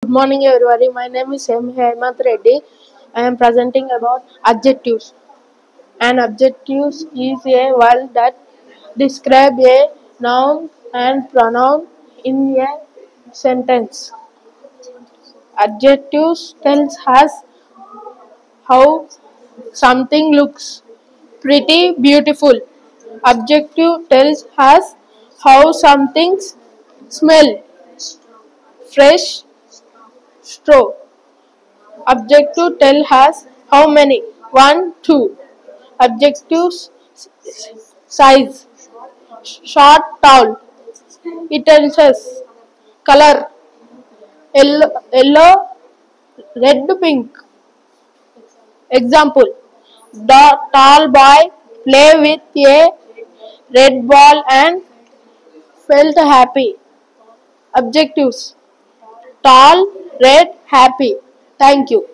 Good morning, everybody. My name is M. Hemant Reddy. I am presenting about adjectives. An adjective is a word that describes a noun and pronoun in a sentence. Adjectives tells us how something looks pretty, beautiful. Adjective tells us how something smell fresh, straw. Objective tell us how many. 1, 2. Objective size. Short, tall. It tells us color. Yellow, red, pink. Example. The tall boy play with a red ball and felt happy. Objectives. Tall, red, happy. Thank you.